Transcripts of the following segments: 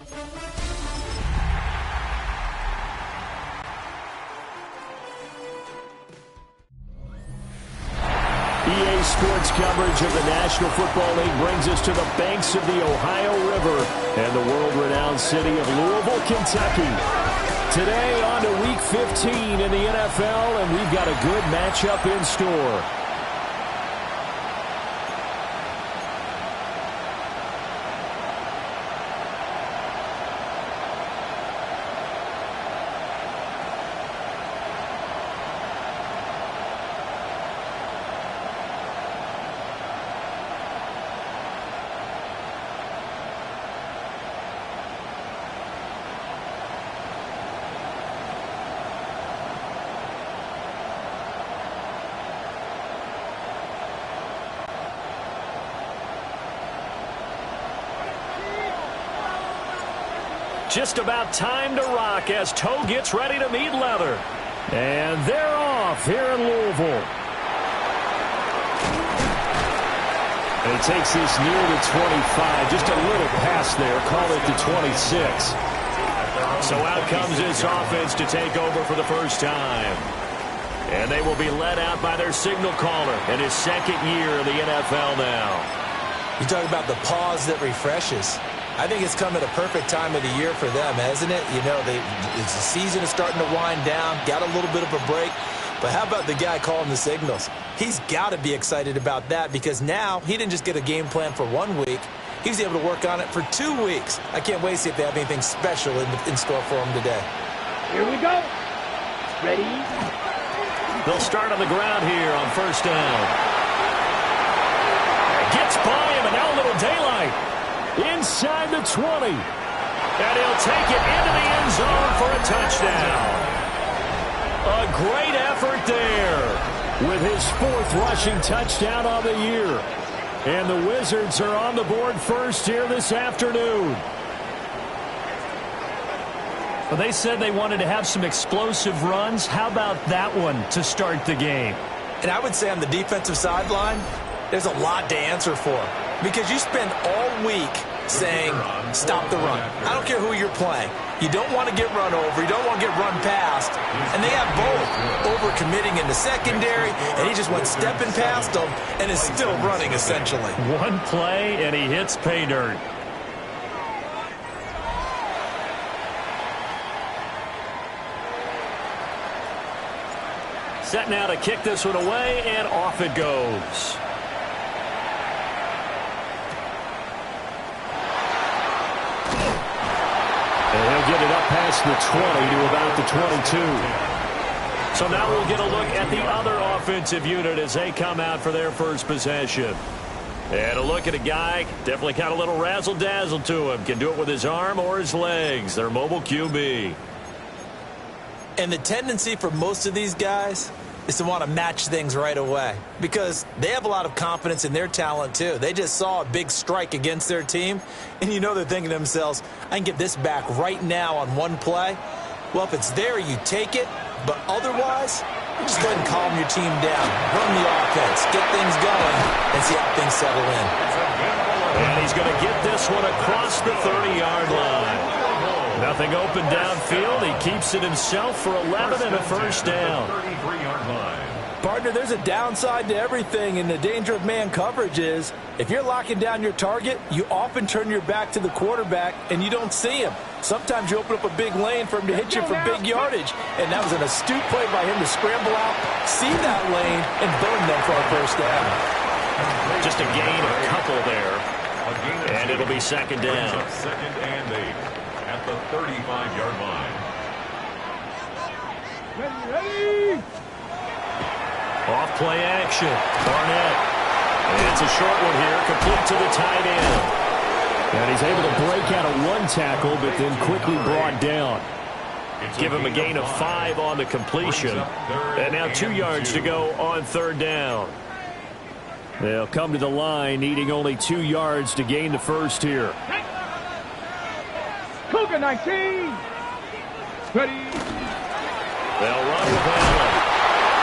EA Sports coverage of the National Football League brings us to the banks of the Ohio River and the world-renowned city of Louisville, Kentucky. Today on to Week 15 in the NFL, and we've got a good matchup in store. Just about time to rock as toe gets ready to meet leather. And they're off here in Louisville. And he takes this near the 25. Just a little pass there. Call it the 26. So out comes this offense to take over for the first time. And they will be led out by their signal caller in his second year in the NFL now. You talk about the pause that refreshes. I think it's come at a perfect time of the year for them, hasn't it? You know, the season is starting to wind down, got a little bit of a break. But how about the guy calling the signals? He's got to be excited about that because now he didn't just get a game plan for 1 week. He's able to work on it for 2 weeks. I can't wait to see if they have anything special in store for him today. Here we go. Ready? They'll start on the ground here on first down. Gets by him, and now a little daylight. Inside the 20. And he'll take it into the end zone for a touchdown. A great effort there with his 4th rushing touchdown on the year. And the Wizards are on the board first here this afternoon. Well, they said they wanted to have some explosive runs. How about that one to start the game? And I would say on the defensive sideline, there's a lot to answer for. Because you spend all week saying, stop the run. I don't care who you're playing. You don't want to get run over. You don't want to get run past. And they have both. Over-committing in the secondary, and he just went stepping past them and is still running, essentially. One play, and he hits pay dirt. Set now to kick this one away, and off it goes. And he'll get it up past the 20 to about the 22. So now we'll get a look at the other offensive unit as they come out for their first possession. And a look at a guy, definitely got a little razzle-dazzle to him. Can do it with his arm or his legs. Their mobile QB. And the tendency for most of these guys is to want to match things right away because they have a lot of confidence in their talent too. They just saw a big strike against their team, and you know they're thinking to themselves, I can get this back right now on one play. Well, if it's there, you take it, but otherwise, just go ahead and calm your team down. Run the offense, get things going, and see how things settle in. And he's going to get this one across the 30-yard line. Nothing open downfield. He keeps it himself for 11 and a first down. Partner, there's a downside to everything, and the danger of man coverage is if you're locking down your target, you often turn your back to the quarterback and you don't see him. Sometimes you open up a big lane for him to hit you for big yardage, and that was an astute play by him to scramble out, see that lane, and burn them for a first down. Just a gain of a couple there, and it'll be second down. Second and 8 at the 35-yard line. Ready? Off play action. Barnett. And it's a short one here, complete to the tight end. And he's able to break out of one tackle, but then quickly brought down. Give him a gain of 5 on the completion. And now 2 yards to go on third down. They'll come to the line, needing only 2 yards to gain the first here. Cougar 19. Ready? They'll run with Allen.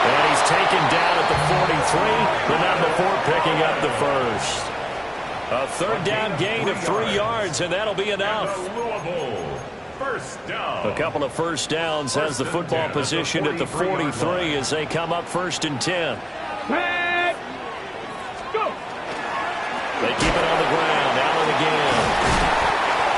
And he's taken down at the 43, but not before picking up the first. A third down gain of 3 yards, and that'll be enough. Louisville, first down. A couple of first downs has the football position at the 43 as they come up 1st and 10. They keep it on the ground. Allen again.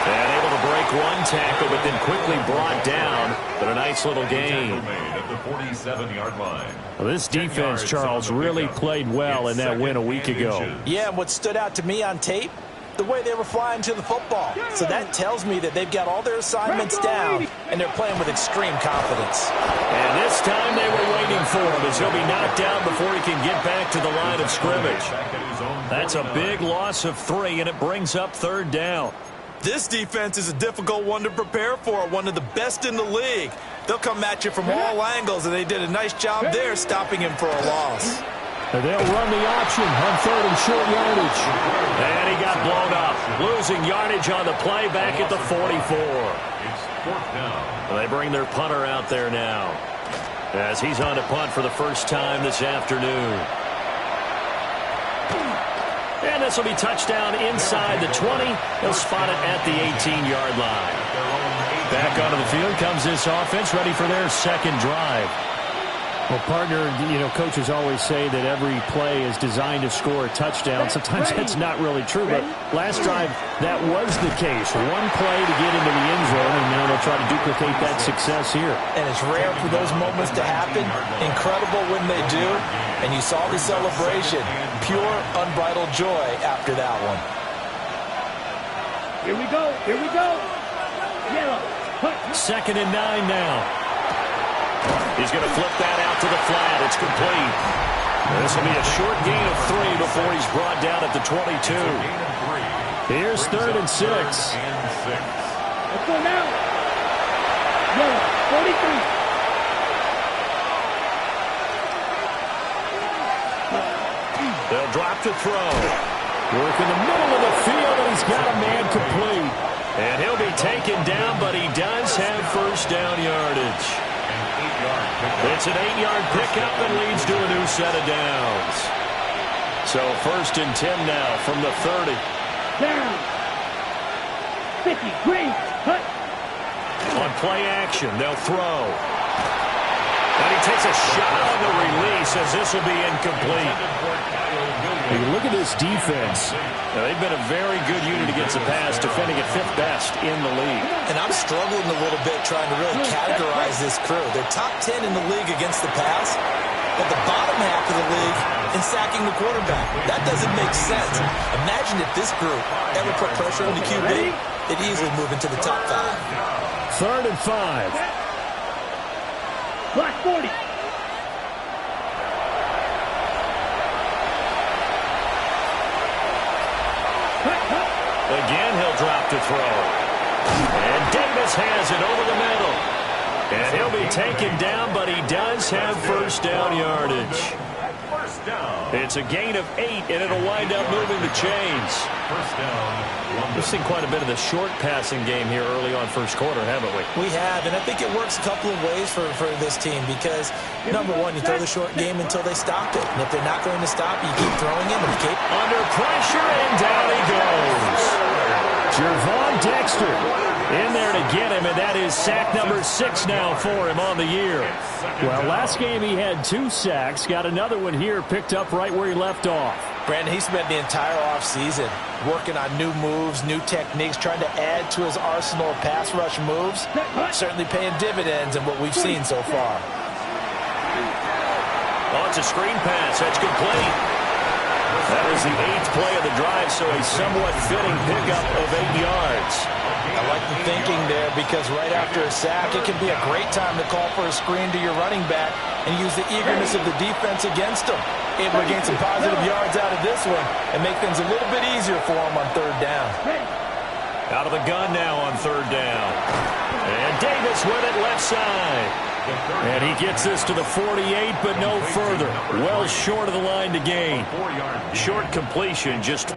And able to break one tackle, but then quickly brought down. But a nice little gain. At the 47-yard line. Well, this defense, Charles, really played well in that win a week ago. Yeah, and what stood out to me on tape, the way they were flying to the football. So that tells me that they've got all their assignments down, and they're playing with extreme confidence. And this time they were waiting for him as he'll be knocked down before he can get back to the line of scrimmage. That's a big loss of 3, and it brings up 3rd down. This defense is a difficult one to prepare for, one of the best in the league. They'll come at you from all angles, and they did a nice job there stopping him for a loss. And they'll run the option on 3rd and short yardage. And he got blown up, losing yardage on the play back at the 44. It's 4th down. They bring their punter out there now as he's on to punt for the first time this afternoon. And this will be touchdown inside the 20. He'll spot it at the 18-yard line. Back onto the field comes this offense, ready for their 2nd drive. Well, partner, coaches always say that every play is designed to score a touchdown. Sometimes that's not really true, but last drive, that was the case. One play to get into the end zone, and now they'll try to duplicate that success here. And it's rare for those moments to happen. Incredible when they do. And you saw the celebration. Pure, unbridled joy after that one. Here we go. Here we go. Yellow. 2nd and 9 now. He's going to flip that out to the flat. It's complete. This will be a short gain of 3 before he's brought down at the 22. Here's 3rd and 6. Let's go now. Yellow. 43. They'll drop to throw. Work in the middle of the field, and he's got a man complete. And he'll be taken down, but he does have first down yardage. It's an 8-yard pickup and leads to a new set of downs. So 1st and 10 now from the 30. Down. 50. Green. Cut. On play action, they'll throw. And he takes a shot on the release as this will be incomplete. Hey, look at this defense. Now, they've been a very good unit against the pass, defending at 5th best in the league. And I'm struggling a little bit trying to really categorize this crew. They're top 10 in the league against the pass, but the bottom half of the league in sacking the quarterback. That doesn't make sense. Imagine if this group ever put pressure on the QB, they'd easily move into the top 5. 3rd and 5. Black 40. Again, he'll drop to throw. And Davis has it over the middle. And he'll be taken down, but he does have first down yardage. First down. It's a gain of 8, and it'll wind up moving the chains. First down. We've seen quite a bit of the short passing game here early on first quarter, haven't we? We have, and I think it works a couple of ways for this team because, number one, you throw the short game until they stop it. And if they're not going to stop, you keep throwing him. Under pressure, and down he goes. Jervon Dexter in there to get him, and that is sack number 6 now for him on the year. Well, last game he had 2 sacks. Got another one here picked up right where he left off. Brandon, he spent the entire offseason working on new moves, new techniques, trying to add to his arsenal of pass rush moves. Certainly paying dividends in what we've seen so far. Oh, it's a screen pass. That's complete. That was the 8th play of the drive, so a somewhat fitting pickup of 8 yards. I like the thinking there because right after a sack, it can be a great time to call for a screen to your running back and use the eagerness of the defense against him. Able to gain some positive yards out of this one and make things a little bit easier for him on 3rd down. Out of the gun now on 3rd down. And Davis with it left side. And he gets this to the 48, but no further. Well short of the line to gain. Short completion, just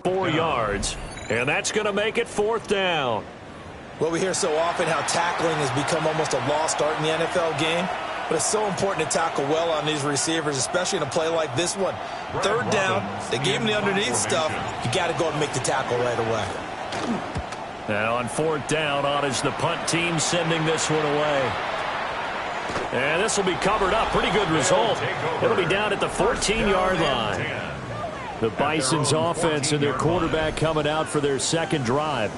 4 yards, and that's going to make it 4th down. Well, we hear so often how tackling has become almost a lost art in the NFL game, but it's so important to tackle well on these receivers, especially in a play like this one. 3rd down, they gave him the underneath stuff. You got to go and make the tackle right away. And on 4th down, on is the punt team sending this one away. And this will be covered up. Pretty good result. It'll be down at the 14-yard line. The Bison's offense and their quarterback coming out for their 2nd drive.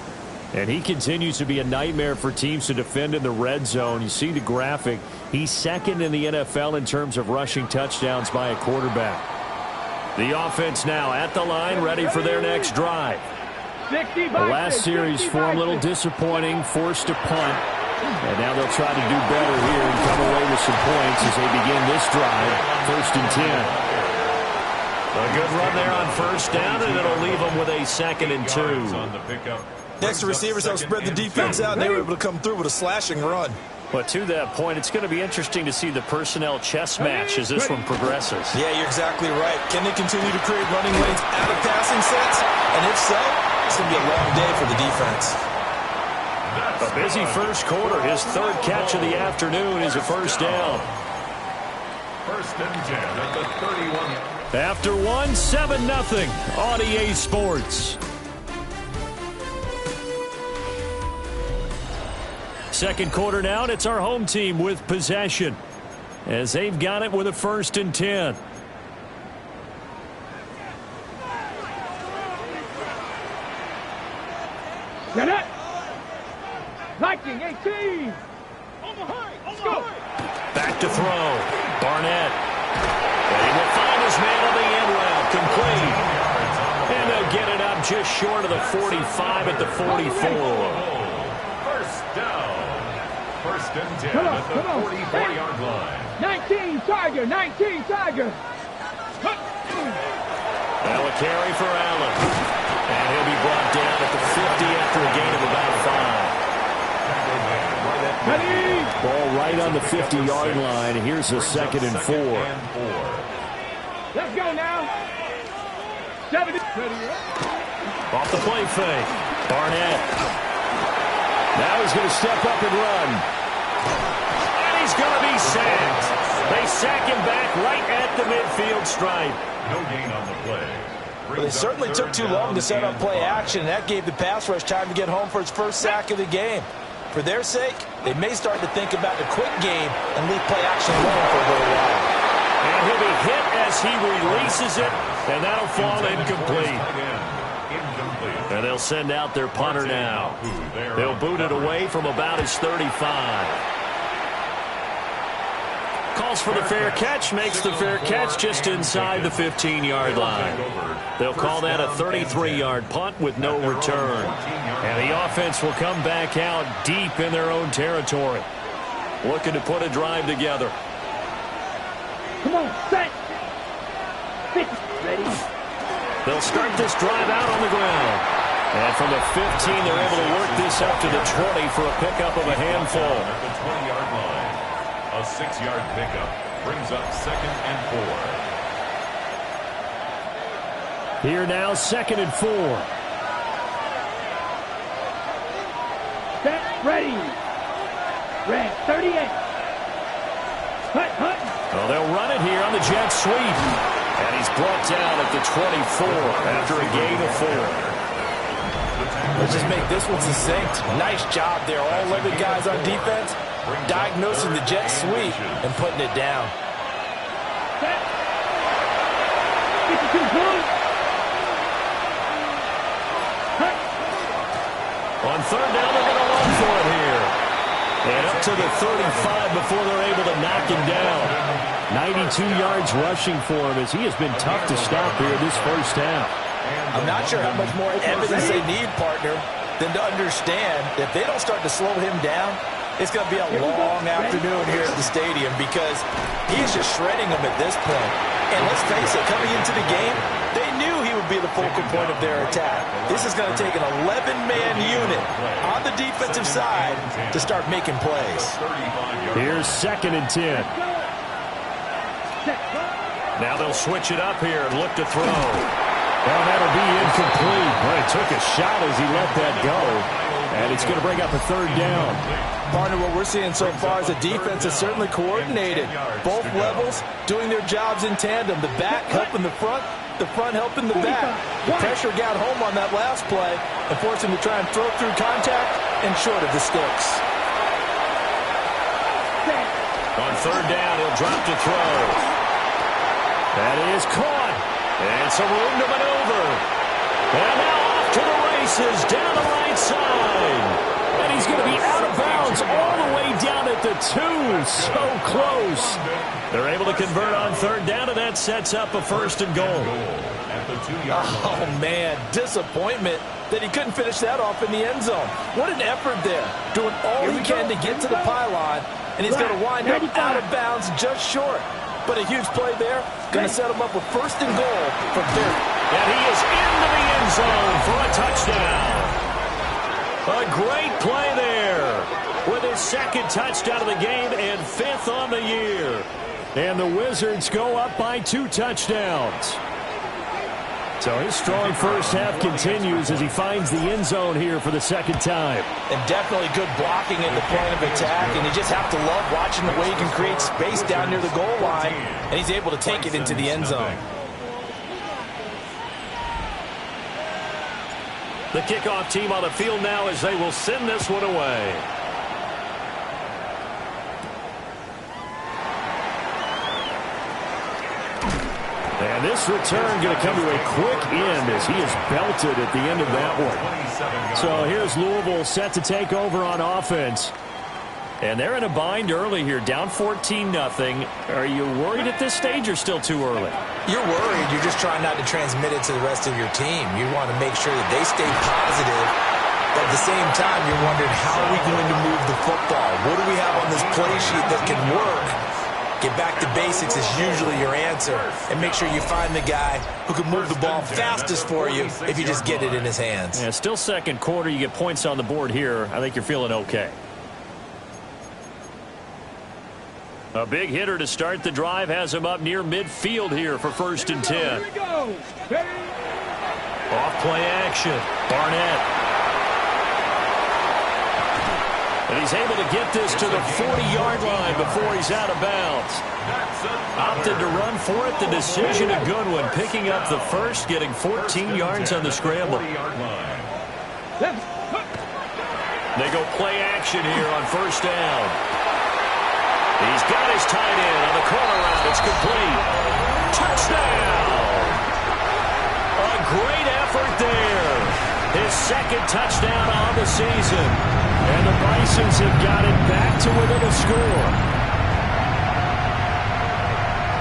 And he continues to be a nightmare for teams to defend in the red zone. You see the graphic. He's 2nd in the NFL in terms of rushing touchdowns by a quarterback. The offense now at the line, ready for their next drive. The last series for him, a little disappointing, forced to punt. And now they'll try to do better here and come away with some points as they begin this drive. 1st and 10. A good run there on 1st down, and it'll leave them with a 2nd and 2. Next, the receivers help spread the defense out, and they were able to come through with a slashing run. But to that point, it's going to be interesting to see the personnel chess match as this one progresses. Yeah, you're exactly right. Can they continue to create running lanes out of passing sets? And if so, it's going to be a long day for the defense. A busy first quarter. His 3rd catch of the afternoon is a 1st down. 1st and 10 at the 31. After 1, 7-0 on EA Sports. 2nd quarter now, and it's our home team with possession as they've got it with a 1st and 10. Get it! Viking 18! Let's go! Back to throw. Barnett. And he will find his man on the end route. Complete. And they'll get it up just short of the 45 at the 44. 1st down. 1st and 10 at the 44-yard line. 19 Tiger! 19 Tiger! Now a carry for Allen. And he'll be brought down at the 50 after a gain of about 5. Ball right on the 50-yard line. Here's a 2nd and 4. Let's go now. 70. Off the play fake. Barnett. Now he's going to step up and run. And he's going to be sacked. They sack him back right at the midfield stripe. No gain on the play. Well, they certainly took too long to set up play action, and that gave the pass rush time to get home for its 1st sack of the game. For their sake, they may start to think about the quick game and leave play action alone for a little while. And he'll be hit as he releases it, and that'll fall incomplete. And they'll send out their punter now. They'll boot it away from about his 35. Calls for the fair catch, makes the fair catch just inside the 15-yard line. They'll call that a 33-yard punt with no return. And the offense will come back out deep in their own territory, looking to put a drive together. Come on, set. Ready. They'll start this drive out on the ground. And from the 15, they're able to work this up to the 20 for a pickup of a handful. At the 20-yard line, a 6-yard pickup brings up 2nd and 4. Here now, 2nd and 4. Set, ready. Red, 38. Hut. Well, they'll run it here on the jet sweep. And he's brought down at the 24 after a gain of 4. Let's just make this one succinct. Nice job there. All 11 guys on defense diagnosing the jet sweep and putting it down. Set. 52 points. On 3rd down, they're going to run for it here. And up to the 35 before they're able to knock him down. 92 yards rushing for him as he has been tough to stop here this 1st half. I'm not sure how much more evidence they need, partner, than to understand that if they don't start to slow him down, it's going to be a long afternoon here at the stadium because he's just shredding them at this point. And let's face it, coming into the game, they knew he would be the focal point of their attack. This is going to take an 11-man unit on the defensive side to start making plays. Here's 2nd and 10. Now they'll switch it up here and look to throw. Well, that'll be incomplete. Well, he took a shot as he let that go. And it's going to bring up a third down. Partner, what we're seeing so far is the defense is certainly coordinated. Both levels doing their jobs in tandem. The back helping the front helping the back. The pressure got home on that last play and forced him to try and throw through contact and short of the sticks. On third down, he'll drop to throw. That is caught. And some room to maneuver. And now off to the races down the right side. And he's going to be out of bounds all the way down at the 2. So close. They're able to convert on third down, and that sets up a first and goal. Oh, man, disappointment that he couldn't finish that off in the end zone. What an effort there. Doing all he can to get to the pylon, and he's going to wind up out of bounds just short. But a huge play there. Going to set him up with first and goal from 30. And he is into the end zone for a touchdown. A great play there with his second touchdown of the game and 5th on the year. And the Wizards go up by 2 touchdowns. So his strong first half continues as he finds the end zone here for the second time. And definitely good blocking at the point of attack. And you just have to love watching the way he can create space down near the goal line. And he's able to take it into the end zone. The kickoff team on the field now as they will send this one away. And this return going to come to a quick end as he is belted at the end of that one. So here's Louisville set to take over on offense. And they're in a bind early here, down 14-0. Are you worried at this stage or still too early? You're worried. You're just trying not to transmit it to the rest of your team. You want to make sure that they stay positive. But at the same time, you're wondering, how are we going to move the football? What do we have on this play sheet that can work? Get back to basics is usually your answer. And make sure you find the guy who can move the ball fastest for you if you just get it in his hands. Yeah, still second quarter. You get points on the board here. I think you're feeling okay. A big hitter to start the drive has him up near midfield here for first and 10. Here we go. Off play action. Barnett. And he's able to get this to the 40-yard line before he's out of bounds. Opted to run for it. The decision a good one. Picking up the first, getting 14 yards on the scramble. They go play action here on first down. He's got his tight end on the corner route. It's complete. Touchdown! A great effort there. His second touchdown on the season. And the Bisons have got it back to within a score.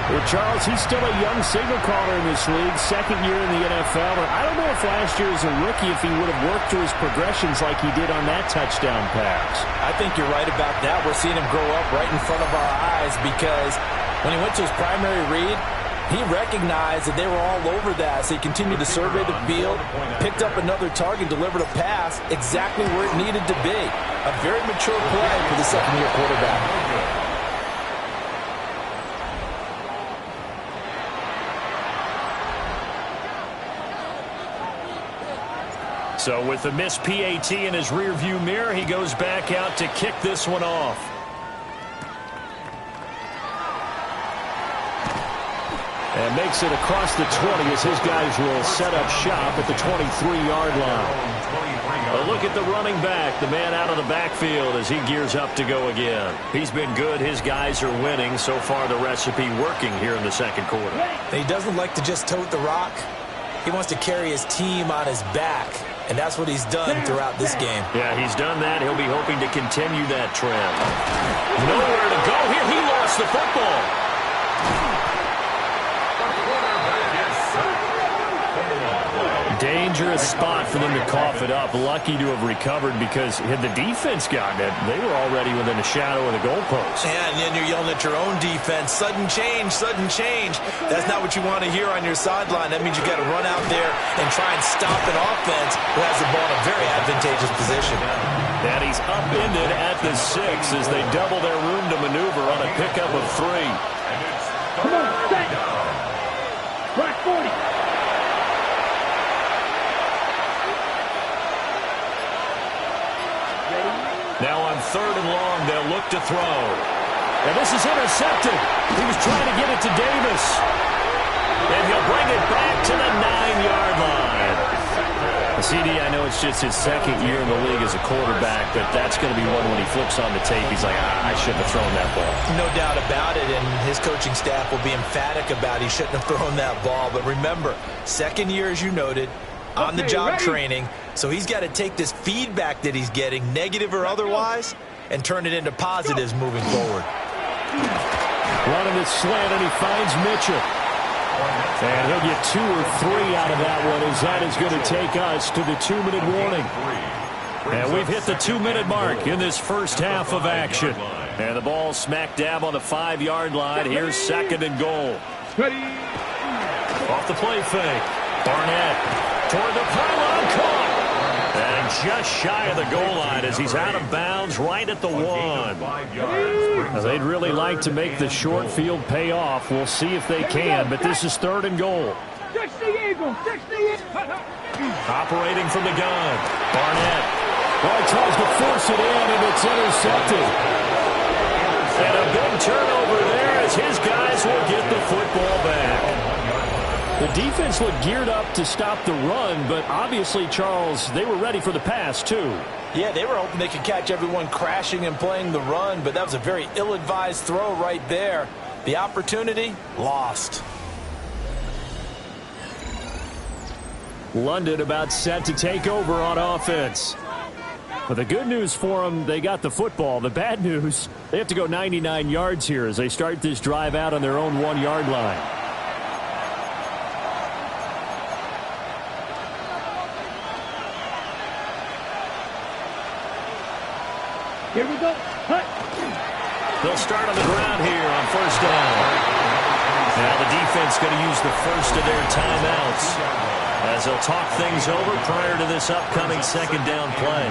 Well, Charles, he's still a young signal caller in this league, second year in the NFL. And I don't know if last year as a rookie if he would have worked through his progressions like he did on that touchdown pass. I think you're right about that. We're seeing him grow up right in front of our eyes because when he went to his primary read, he recognized that they were all over that, so he continued to survey the field, picked up another target, delivered a pass exactly where it needed to be. A very mature play for the second-year quarterback. So with the missed PAT in his rearview mirror, he goes back out to kick this one off. And makes it across the 20 as his guys will set up shop at the 23-yard line. A look at the running back, the man out of the backfield as he gears up to go again. He's been good. His guys are winning. So far, the recipe working here in the second quarter. He doesn't like to just tote the rock. He wants to carry his team on his back, and that's what he's done throughout this game. Yeah, he's done that. He'll be hoping to continue that trend. Nowhere to go here. He lost the football. Dangerous spot for them to cough it up. Lucky to have recovered because had the defense gotten it, they were already within a shadow of the goalpost. Yeah, and then you're yelling at your own defense. Sudden change, sudden change. That's not what you want to hear on your sideline. That means you've got to run out there and try and stop an offense who has the ball in a very advantageous position. And he's upended at the 6 as they double their room to maneuver on a pickup of 3. Come on, set. Right 40. 3rd and long. They'll look to throw. And this is intercepted. He was trying to get it to Davis. And he'll bring it back to the 9-yard line. CD, I know it's just his 2nd year in the league as a quarterback, but that's going to be one when he flips on the tape. He's like, I shouldn't have thrown that ball. No doubt about it, and his coaching staff will be emphatic about he shouldn't have thrown that ball. But remember, 2nd year, as you noted, on-the-job training, so he's got to take this feedback that he's getting, negative or otherwise, and turn it into positives moving forward. Running the slant, and he finds Mitchell. And he'll get 2 or 3 out of that one, as that is going to take us to the 2-minute warning. And we've hit the 2-minute mark in this first half of action. And the ball smack dab on the 5-yard line. Here's 2nd and goal. Off the play fake. Barnett toward the pylon, caught. And just shy of the goal line as he's out of bounds right at the 1. Now, they'd really like to make the short field pay off. We'll see if they can, but this is 3rd and goal. 60 Eagles, 60 Eagles. Operating from the gun. Barnett. Well, he tries to force it in, and it's intercepted. And a big turnover there as his guys will get the football back. The defense looked geared up to stop the run, but obviously, Charles, they were ready for the pass, too. Yeah, they were hoping they could catch everyone crashing and playing the run, but that was a very ill-advised throw right there. The opportunity, lost. London about set to take over on offense. But the good news for them, they got the football. The bad news, they have to go 99 yards here as they start this drive out on their own 1-yard line. Here we go. Hut. They'll start on the ground here on 1st down. Now the defense going to use the first of their timeouts as they'll talk things over prior to this upcoming 2nd down play.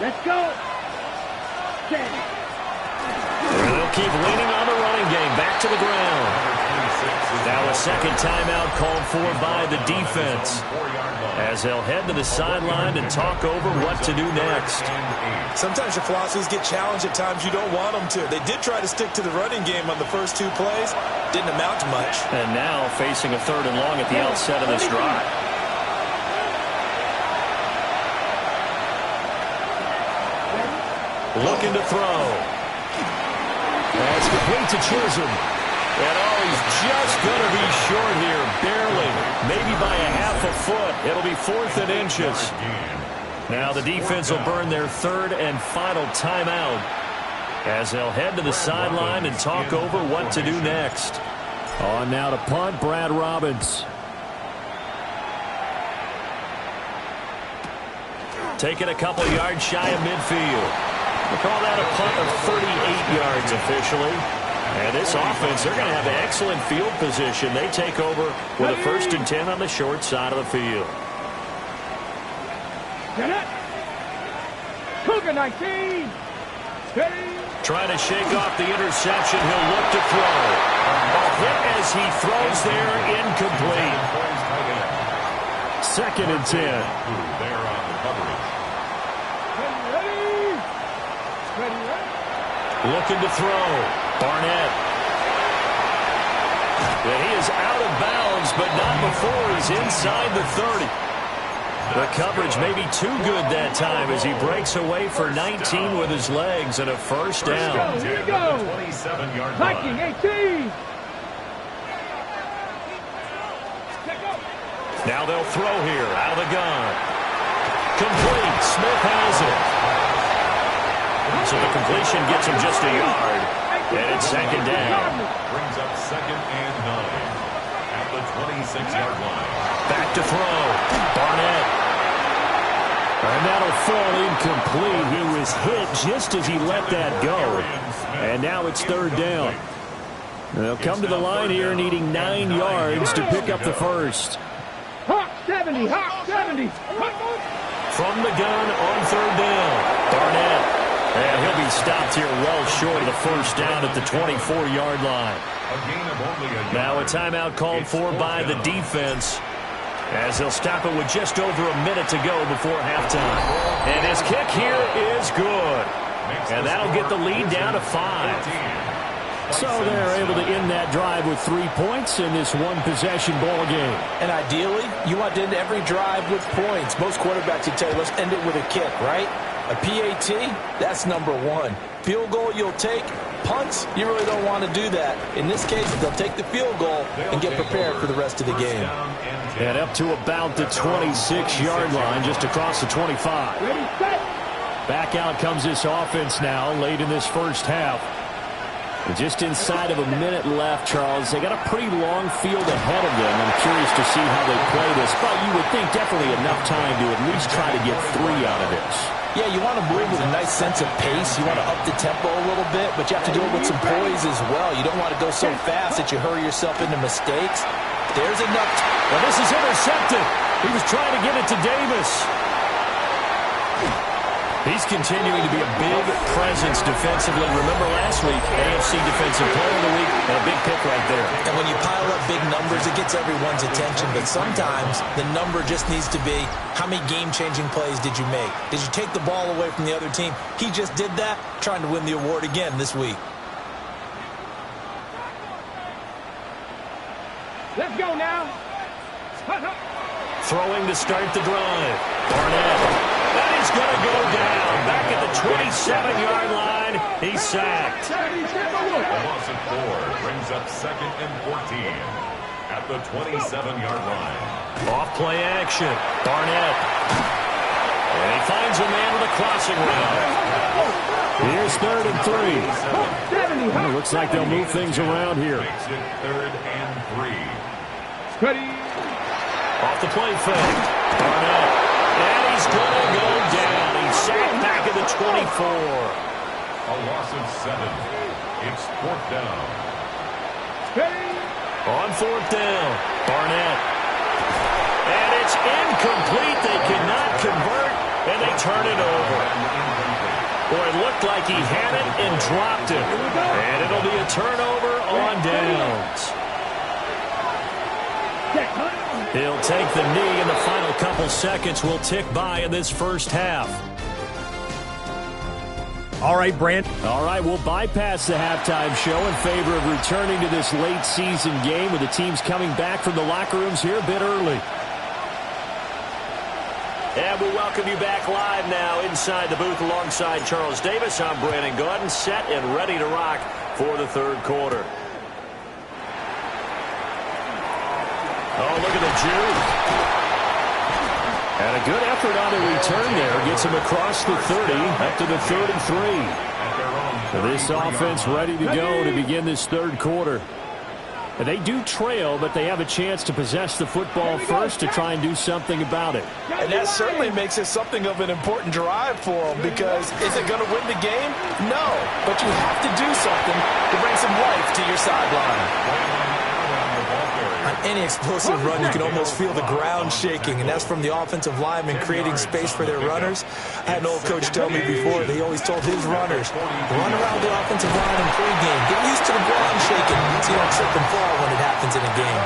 Let's go. They'll keep leaning on the running game. Back to the ground. Now a 2nd timeout called for by the defense as they'll head to the sideline and talk over what to do next. Sometimes your philosophies get challenged at times you don't want them to. They did try to stick to the running game on the first 2 plays. Didn't amount to much. And now facing a 3rd and long at the outset of this drive. Looking to throw. That's complete to Chisholm. And he's just going to be short here, barely, maybe by a half a foot. It'll be 4th and inches. Now the defense will burn their 3rd and final timeout as they'll head to the sideline and talk over what to do next. On now to punt, Brad Robbins. Taking a couple yards shy of midfield. We'll call that a punt of 38 yards officially. And this offense, they're going to have excellent field position. They take over with a 1st and 10 on the short side of the field. Get it. Cougar 19. Trying to shake off the interception. He'll look to throw. A hit as he throws there, incomplete. 2nd and 10. There on the coverage. Looking to throw. Barnett. And he is out of bounds, but not before he's inside the 30. The coverage may be too good that time as he breaks away for 19 with his legs and a 1st down. Here we go. 27-yard Viking 18. Now they'll throw here out of the gun. Complete. Smith has it. So the completion gets him just a yard. And it's 2nd down. Brings up 2nd and 9 at the 26-yard line. Back to throw. Barnett. And that'll fall incomplete. He was hit just as he let that go. And now it's 3rd down. They'll come to the line here needing 9 yards to pick up the 1st. Hawk 70. Hawk 70. From the gun on 3rd down. Barnett. And he'll be stopped here well short of the 1st down at the 24-yard line. Now a timeout called for by the defense As they'll stop it with just over a minute to go before halftime. And his kick here is good. And that'll get the lead down to 5. So they're able to end that drive with 3 points in this one-possession ball game. And ideally, you want to end every drive with points. Most quarterbacks would tell you, let's end it with a kick, right? A PAT, that's number 1. Field goal you'll take. Punts, you really don't want to do that. In this case, they'll take the field goal and get prepared for the rest of the game. And up to about the 26-yard line, just across the 25. Back out comes this offense now, late in this first half. Just inside of a minute left, Charles. They got a pretty long field ahead of them. I'm curious to see how they play this, but you would think definitely enough time to at least try to get 3 out of this. Yeah, you want to move with a nice sense of pace. You want to up the tempo a little bit, but you have to do it with some poise as well. You don't want to go so fast that you hurry yourself into mistakes. There's enough. Well, this is intercepted. He was trying to get it to Davis. He's continuing to be a big presence defensively. Remember last week, AFC Defensive Player of the Week, and a big pick right there. And when you pile up big numbers, it gets everyone's attention. But sometimes the number just needs to be, how many game-changing plays did you make? Did you take the ball away from the other team? He just did that, trying to win the award again this week. Let's go now. Throwing to start the drive. Barnett. That is going to go down. Back at the 27-yard line. He's sacked. A loss of 4 brings up 2nd and 14 at the 27-yard line. Off play action. Barnett. And he finds a man with a crossing route. Here's 3rd and 3. Well, it looks like they'll move things around here. Makes it 3rd and 3. Ready. Off the play fake. Barnett. And he's going to go down. He's sacked back at the 24. A loss of 7. It's 4th down. On 4th down, Barnett. And it's incomplete. They cannot convert, and they turn it over. Boy, it looked like he had it and dropped it. And it'll be a turnover on downs. He'll take the knee, and the final couple seconds will tick by in this first half. All right, Brant. All right, we'll bypass the halftime show in favor of returning to this late season game with the teams coming back from the locker rooms here a bit early. And we'll welcome you back live now inside the booth alongside Charles Davis. I'm Brandon Gordon, set and ready to rock for the 3rd quarter. Oh, look at the juke. And a good effort on the return there. Gets him across the 30, up to the 3rd and 3. So this offense ready to go to begin this 3rd quarter. And they do trail, but they have a chance to possess the football first to try and do something about it. And that certainly makes it something of an important drive for them, because is it going to win the game? No, but you have to do something to bring some life to your sideline. On any explosive run, you can almost feel the ground shaking, and that's from the offensive linemen creating space for their runners. I had an old coach tell me before, they always told his runners, run around the offensive line in pregame. Get used to the ground shaking so you don't trip and fall when it happens in a game.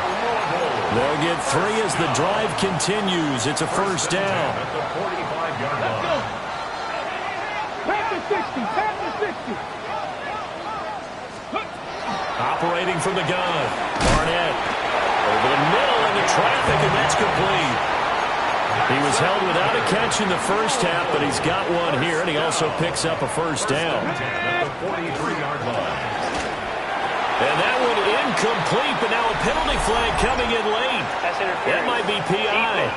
They'll get 3 as the drive continues. It's a first down. At the 45-yard line. Pass the 60. Pass the 60. Operating from the gun. Barnett. Over the middle into traffic, and that's complete. He was held without a catch in the first half, but he's got one here, and he also picks up a first down. At the 43-yard line. And that one incomplete, but now a penalty flag coming in late. That might be PI.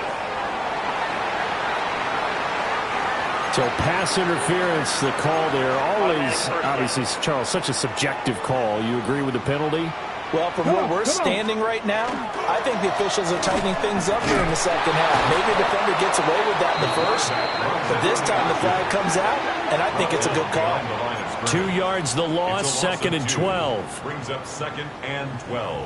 So pass interference, the call there. Always, obviously, Charles, such a subjective call. You agree with the penalty? Well, from where we're standing right now, I think the officials are tightening things up here in the second half. Maybe a defender gets away with that in the first, but this time the flag comes out, and I think it's a good call. 2 yards the loss, 2nd and 12. Brings up 2nd and 12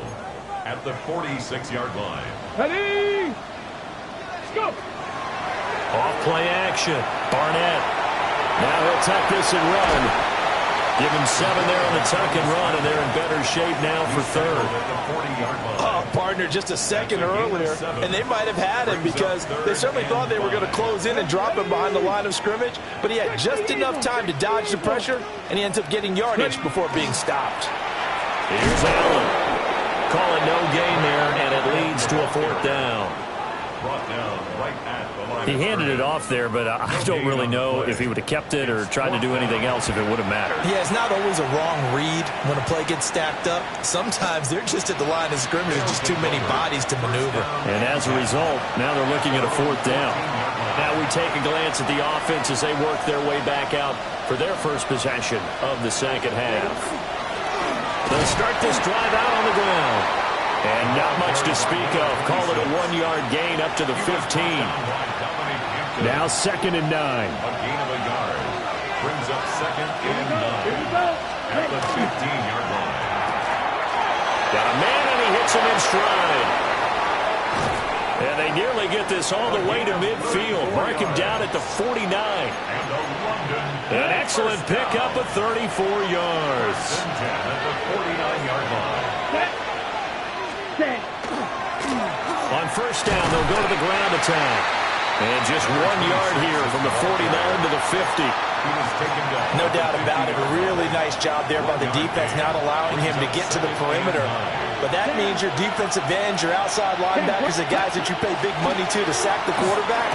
at the 46-yard line. Ready. Let's go. Off play action. Barnett. Now he'll tuck this and run. Give him 7 there on the tuck and run, and they're in better shape now for third. Oh, partner, just a second earlier, and they might have had him because they certainly thought they were going to close in and drop him behind the line of scrimmage, but he had just enough time to dodge the pressure, and he ends up getting yardage before being stopped. Here's Allen. Call it no gain there, and it leads to a 4th down. He handed it off there, but I don't really know if he would have kept it or tried to do anything else if it would have mattered. Yeah, it's not always a wrong read when a play gets stacked up. Sometimes they're just at the line of scrimmage. There's just too many bodies to maneuver. And as a result, now they're looking at a 4th down. Now we take a glance at the offense as they work their way back out for their first possession of the second half. They'll start this drive out on the ground. And not much to speak of. Call it a 1-yard gain up to the 15. Now 2nd and 9. A gain of a yard. Brings up 2nd and 9. At the 15-yard line. Got a man, and he hits him in stride. And they nearly get this all the way to midfield. Mark him down at the 49. An excellent pickup of 34 yards. At the 49-yard line. On first down, they'll go to the ground attack. And just 1 yard here from the 49 to the 50. No doubt about it. A really nice job there by the defense, not allowing him to get to the perimeter. But that means your defensive ends, your outside linebackers, the guys that you pay big money to sack the quarterback,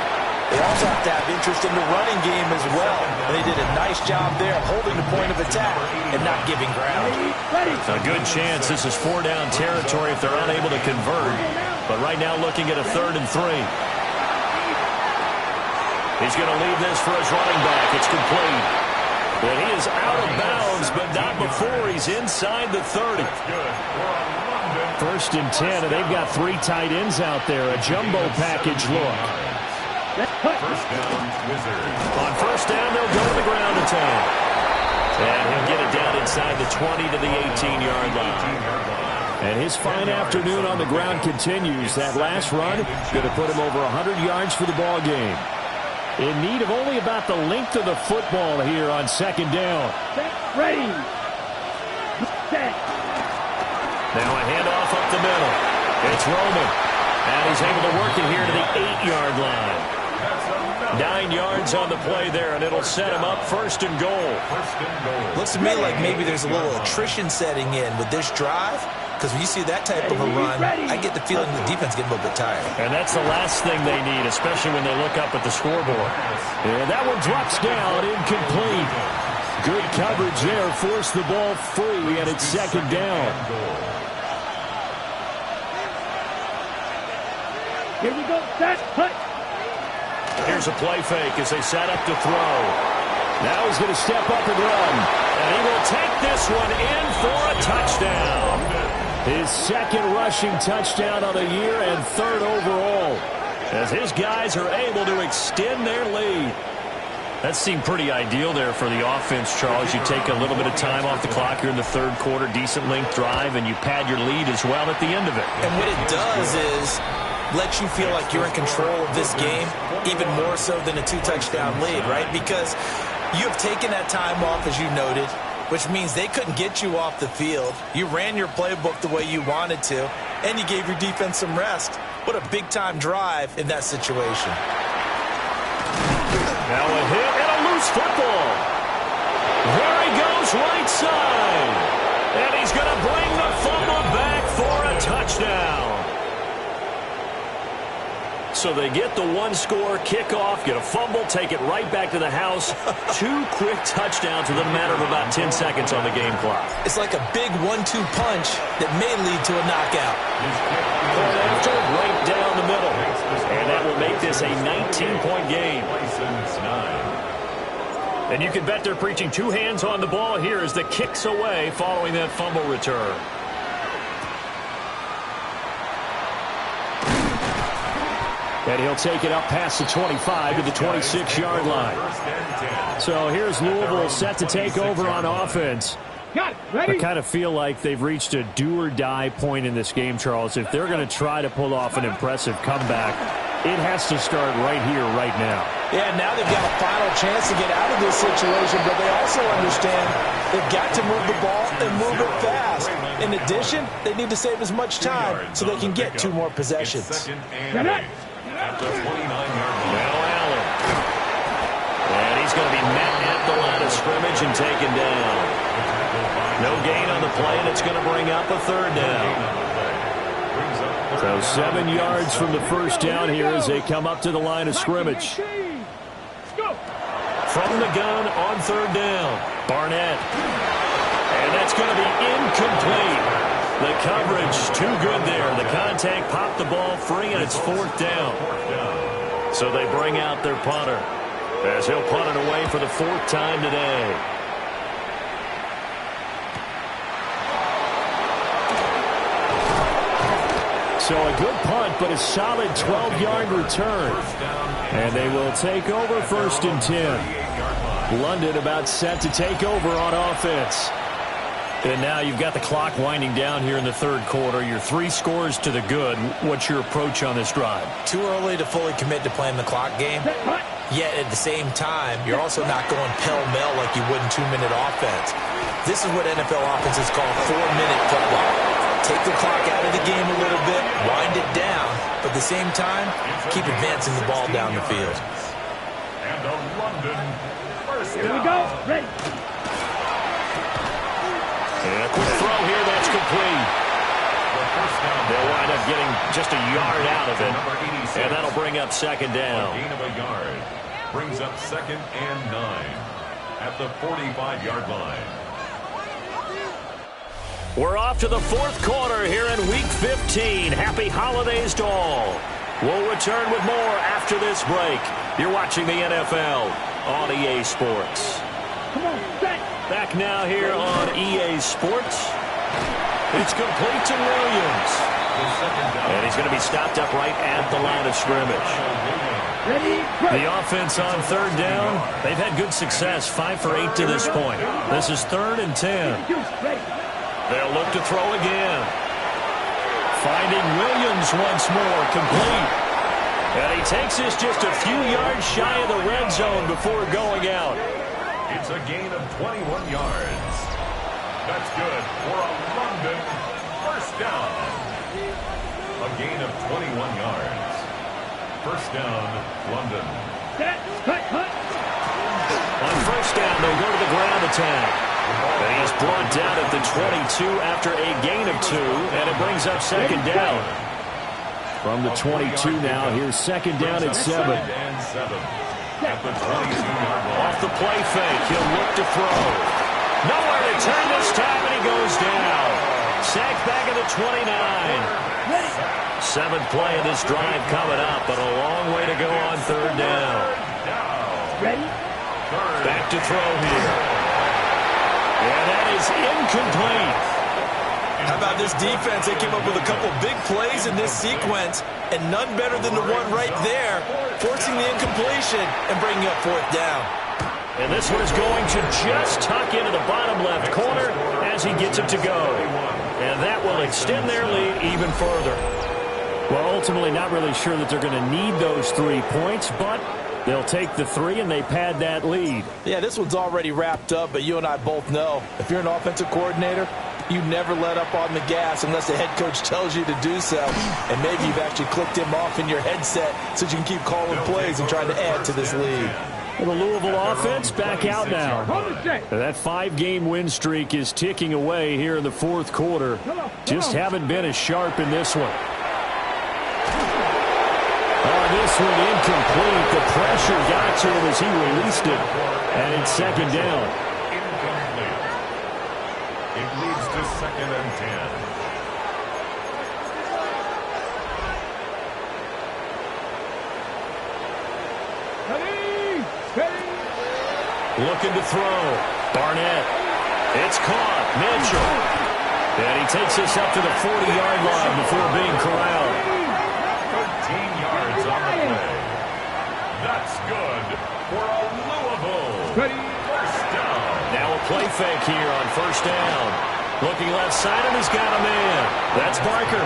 they also have to have interest in the running game as well. And they did a nice job there holding the point of attack and not giving ground. A good chance this is 4-down territory if they're unable to convert. But right now looking at a 3rd and 3. He's going to leave this for his running back. It's complete. But he is out of bounds, but not before he's inside the 30. 1st and 10, and they've got 3 tight ends out there. A jumbo package look. First down, Wizards. On first down, they'll go to the ground attack. And he'll get it down inside the 20 to the 18-yard line. And his fine afternoon on the ground continues. That last run going to put him over 100 yards for the ball game. In need of only about the length of the football here on 2nd down. Ready. Set. Now a handoff up the middle. It's Roman. And he's able to work it here to the 8-yard line. 9 yards on the play there, and it'll set him up 1st and goal. Looks to me like maybe there's a little attrition setting in with this drive. Because when you see that type of a run, I get the feeling the defense getting a little bit tired. And that's the last thing they need, especially when they look up at the scoreboard. And that one drops down, incomplete. Good coverage there, forced the ball free, and it's 2nd down. Here we go. Set. Cut. Here's a play fake as they set up to throw. Now he's going to step up and run. And he will take this one in for a touchdown. His 2nd rushing touchdown of the year and 3rd overall. As his guys are able to extend their lead. That seemed pretty ideal there for the offense, Charles. You take a little bit of time off the clock here in the 3rd quarter, decent length drive, and you pad your lead as well at the end of it. And what it does is let you feel like you're in control of this game, even more so than a 2-touchdown lead, right? Because you have taken that time off, as you noted, which means they couldn't get you off the field. You ran your playbook the way you wanted to, and you gave your defense some rest. What a big-time drive in that situation. Now a hit and a loose football. There he goes right side. And he's going to bring the fumble back for a touchdown. So they get the 1-score kickoff, get a fumble, take it right back to the house. 2 quick touchdowns within a matter of about 10 seconds on the game clock. It's like a big 1-2 punch that may lead to a knockout. Point after, right down the middle. And that will make this a 19-point game. And you can bet they're preaching 2 hands on the ball here as the kick's away following that fumble return. And he'll take it up past the 25 to the 26-yard line. So here's Louisville set to take over on offense. Got it. Ready? I kind of feel like they've reached a do-or-die point in this game, Charles. If they're going to try to pull off an impressive comeback, it has to start right here, right now. Yeah, now they've got a final chance to get out of this situation, but they also understand They've got to move the ball and move it fast. In addition, they need to save as much time so they can get 2 more possessions. Second and 8 at the 29-yard line. Now Allen. And he's going to be met at the line of scrimmage and taken down. No gain on the play, and it's going to bring up a 3rd down. So 7 yards from the first down here as they come up to the line of scrimmage. From the gun on 3rd down, Barnett. And that's going to be incomplete. The coverage too good there. The contact popped the ball free, and it's 4th down. So they bring out their punter as he'll punt it away for the 4th time today. So a good punt, but a solid 12-yard return. And they will take over 1st and 10. London about set to take over on offense. And now you've got the clock winding down here in the 3rd quarter. You're 3 scores to the good. What's your approach on this drive? Too early to fully commit to playing the clock game. Yet at the same time, you're also not going pell-mell like you would in 2-minute offense. This is what NFL offenses call 4-minute football. Take the clock out of the game a little bit, wind it down, but at the same time, keep advancing the ball down the field. And a London first down. Here we go. Ready. And a quick throw here, that's complete. They'll wind up getting just a yard out of it, and that'll bring up 2nd down. A gain of a yard brings up 2nd and 9 at the 45-yard line. We're off to the 4th quarter here in Week 15. Happy holidays to all. We'll return with more after this break. You're watching the NFL on EA Sports. Come on, set. Back now here on EA Sports. It's complete to Williams. And he's going to be stopped up right at the line of scrimmage. Ready. The offense on 3rd down, they've had good success, 5 for 8 to this point. This is 3rd and 10. They'll look to throw again. Finding Williams once more, complete. And he takes this just a few yards shy of the red zone before going out. It's a gain of 21 yards. That's good for a London first down. A gain of 21 yards. First down, London. Set. Cut. On 1st down, they'll go to the ground attack. And he's brought down at the 22 after a gain of 2, and it brings up 2nd down. From the 22 now, here's 2nd down at 7. At the 22-yard line. Off the play fake, he'll look to throw. Nowhere to turn this time, and he goes down. Sacked back at the 29. 7th play of this drive coming up, but a long way to go on 3rd down. Ready. Back to throw here. And that is incomplete. How about this defense? They came up with a couple big plays in this sequence, and none better than the one right there, forcing the incompletion and bringing up 4th down. And this one is going to just tuck into the bottom left corner as he gets it to go. And that will extend their lead even further. Well, ultimately not really sure that they're going to need those 3 points, but they'll take the 3 and they pad that lead. Yeah, this one's already wrapped up, but you and I both know if you're an offensive coordinator, you never let up on the gas unless the head coach tells you to do so. And maybe you've actually clicked him off in your headset so you can keep calling plays and trying to add to this lead. Well, the Louisville offense back out now. That 5-game win streak is ticking away here in the 4th quarter. Just haven't been as sharp in this one. This one incomplete. The pressure got to him as he released it. And it's 2nd down. Incomplete. It leads to 2nd and 10. Looking to throw. Barnett. It's caught. Mitchell. And he takes this up to the 40-yard line before being corralled. 13 yards on the play. That's good for a Louisville first down. Now a play fake here on 1st down. Looking left side, and he's got a man. That's Barker.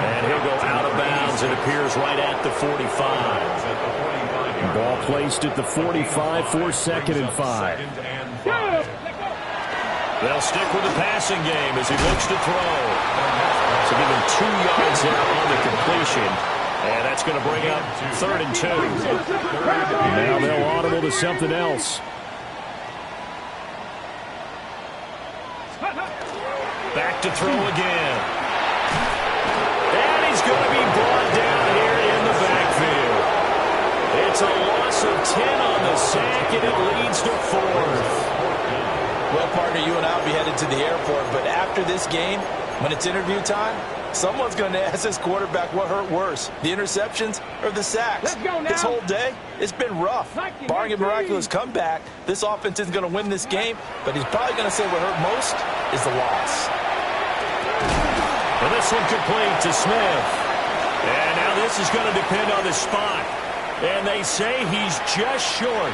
And he'll go out of bounds. It appears right at the 45. Ball placed at the 45 for 2nd and 5. They'll stick with the passing game as he looks to throw. So give him 2 yards there on the completion. And that's going to bring up 3rd and 2. Now they'll audible to something else. Back to throw again. And he's going to be brought down here in the backfield. It's a loss of 10 on the sack, and it leads to 4th. Well, partner, you and I will be headed to the airport, but after this game, when it's interview time, someone's going to ask this quarterback what hurt worse, the interceptions or the sacks. This whole day, it's been rough. Barring a miraculous comeback, this offense isn't going to win this game, but he's probably going to say what hurt most is the loss. And this one complete to Smith. And now this is going to depend on the spot. And they say he's just short.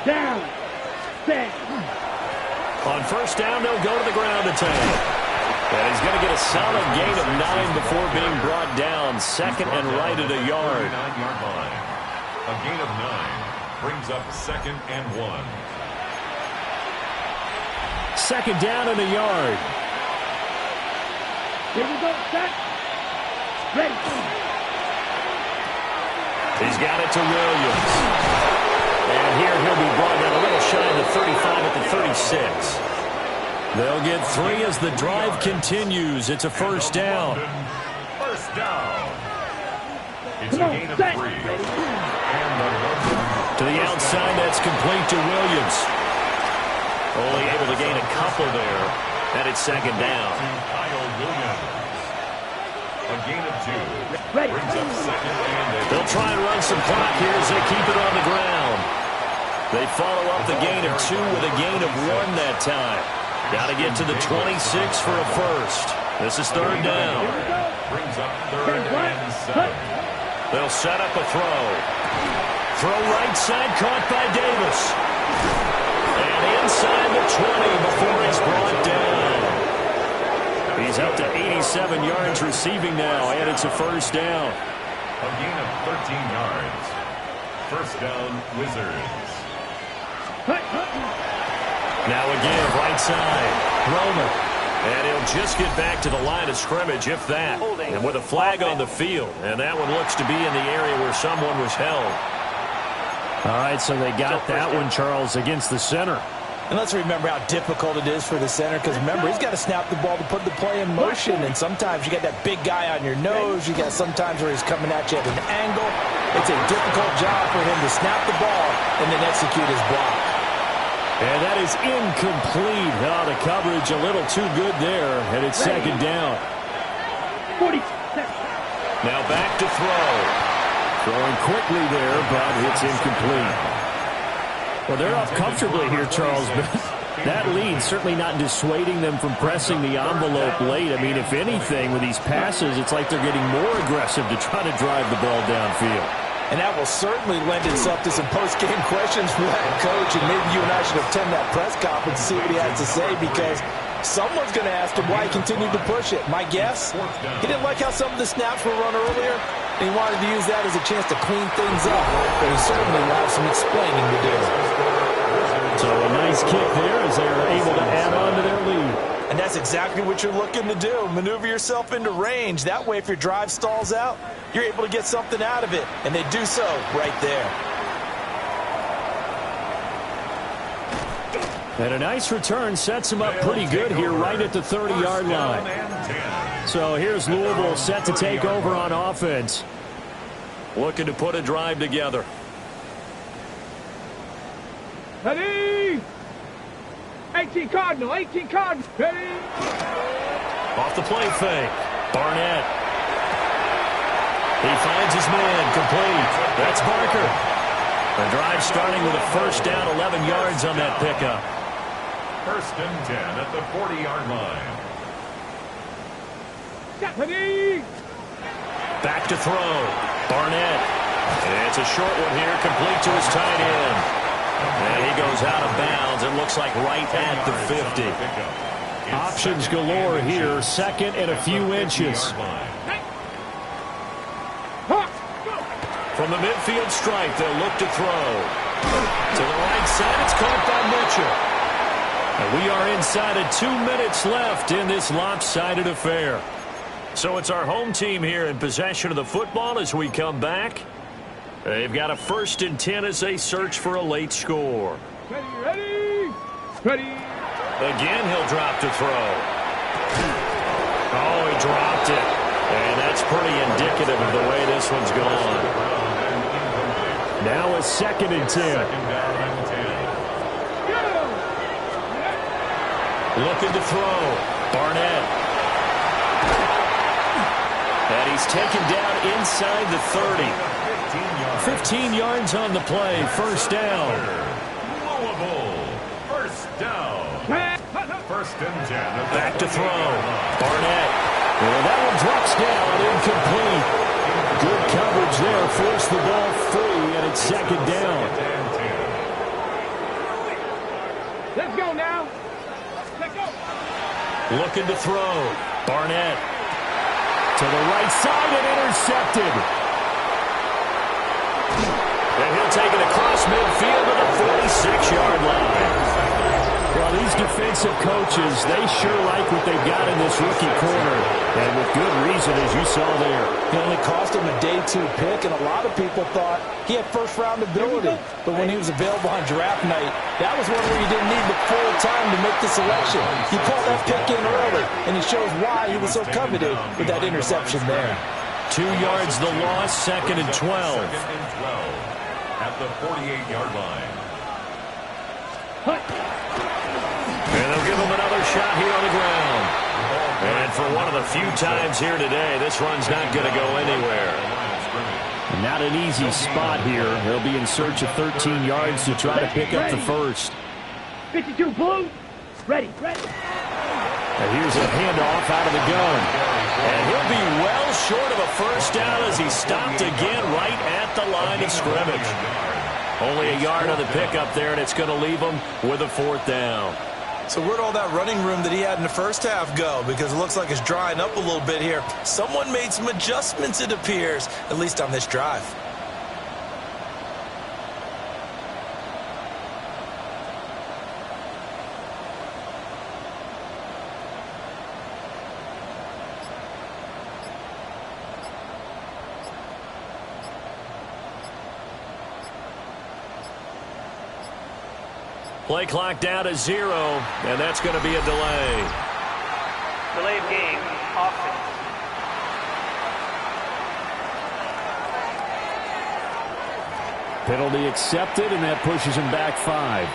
Down. Set. On 1st down, they'll go to the ground attack. And he's going to get a solid gain of 9 before being brought down. 2nd and right at a yard. 9-yard line. A gain of 9 brings up 2nd and 1. 2nd down and a yard. Here we go. Set. Ready. He's got it to Williams. And here he'll be brought down a little shy of the 35 at the 36. They'll get 3 as the drive continues. It's a 1st down. 1st down. It's Come a on, gain of set. 3. To the outside, that's complete to Williams. Only able to gain a couple there. And it's 2nd down. Kyle Williams. A gain of 2. Ready. Brings up 2nd and 8. They'll try and run some clock here as they keep it on the ground. They follow up the gain of 2 with a gain of 1 that time. Got to get to the 26 for a 1st. This is 3rd down. Brings up 3rd and 7. They'll set up a throw. Throw right side, caught by Davis. And inside the 20 before he's brought down. He's up to 87 yards receiving now, and it's a 1st down. A gain of 13 yards. 1st down, Wizards. Now again, right side, Roman. And he'll just get back to the line of scrimmage, if that. And with a flag on the field. And that one looks to be in the area where someone was held. All right, so they got that one, Charles, against the center. And let's remember how difficult it is for the center, because remember, he's got to snap the ball to put the play in motion, and sometimes you got that big guy on your nose. You got sometimes where he's coming at you at an angle. It's a difficult job for him to snap the ball and then execute his block. And that is incomplete. Oh, the coverage a little too good there, and it's 2nd down. 40. Now back to throw. Throwing quickly there, but it's incomplete. Well, they're up comfortably here, Charles, but that lead certainly not dissuading them from pressing the envelope late. I mean, if anything, with these passes, it's like they're getting more aggressive to try to drive the ball downfield. And that will certainly lend itself to some post-game questions from that coach, and maybe you and I should attend that press conference to see what he has to say, because someone's going to ask him why he continued to push it. My guess, he didn't like how some of the snaps were run earlier, and he wanted to use that as a chance to clean things up, but he certainly will have some explaining to do. So a nice kick there as they're able to add on to their lead. And that's exactly what you're looking to do. Maneuver yourself into range. That way, if your drive stalls out, you're able to get something out of it. And they do so right there. And a nice return sets him up pretty good here right at the 30-yard line. So here's Louisville set to take over on offense. Looking to put a drive together. Ready. 18 Cardinal. 18 Cardinal. Ready. Off the play fake. Barnett. He finds his man. Complete. That's Barker. The drive starting with a 1st down, 11 yards on that pickup. 1st and 10 at the 40-yard line. Ready. Back to throw. Barnett. And it's a short one here, complete to his tight end. And he goes out of bounds. It looks like right at the 50. Options galore here. 2nd and a few inches. From the midfield stripe, they'll look to throw. To the right side, it's caught by Mitchell. And we are inside of 2 minutes left in this lopsided affair. So it's our home team here in possession of the football as we come back. They've got a 1st and 10 as they search for a late score. Ready? Ready? Again, he'll drop to throw. Oh, he dropped it. And that's pretty indicative of the way this one's gone. Now a 2nd and 10. Looking to throw. Barnett. And he's taken down inside the 30. 15 yards on the play. 1st down. Louisville, 1st down. 1st and 10. Back to throw. Barnett. Well, that one drops down. Incomplete. Good coverage there. Forced the ball free, and it's 2nd down. Let's go now. Let's go. Looking to throw. Barnett. To the right side and intercepted. And he'll take it across midfield to the 46-yard line. Well, these defensive coaches, they sure like what they've got in this rookie corner. And with good reason, as you saw there. It only cost him a day 2 pick, and a lot of people thought he had first-round ability. But when he was available on draft night, that was one where you didn't need the full time to make the selection. He pulled that pick in early, and it shows why he was so coveted with that interception there. 2 yards the loss, 2nd and 12. 2nd and 12 at the 48-yard line. And they'll give him another shot here on the ground. And for one of the few times here today, this run's not going to go anywhere. Not an easy spot here. They'll be in search of 13 yards to try to pick up the 1st. 52 blue. Ready. And here's a handoff out of the gun. And he'll be well short of a 1st down as he stopped again right at the line of scrimmage. Only a yard on the pickup there, and it's going to leave him with a 4th down. So where'd all that running room that he had in the first half go? Because it looks like it's drying up a little bit here. Someone made some adjustments, it appears, at least on this drive. Play clock down to 0, and that's going to be a delay. Delay of game, offense. Penalty accepted, and that pushes him back 5.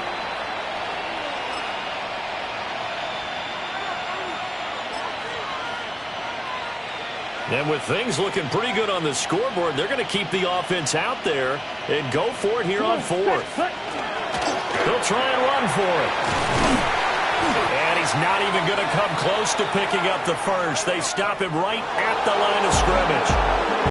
And with things looking pretty good on the scoreboard, they're going to keep the offense out there and go for it here on 4th. They'll try and run for it. And he's not even going to come close to picking up the 1st. They stop him right at the line of scrimmage.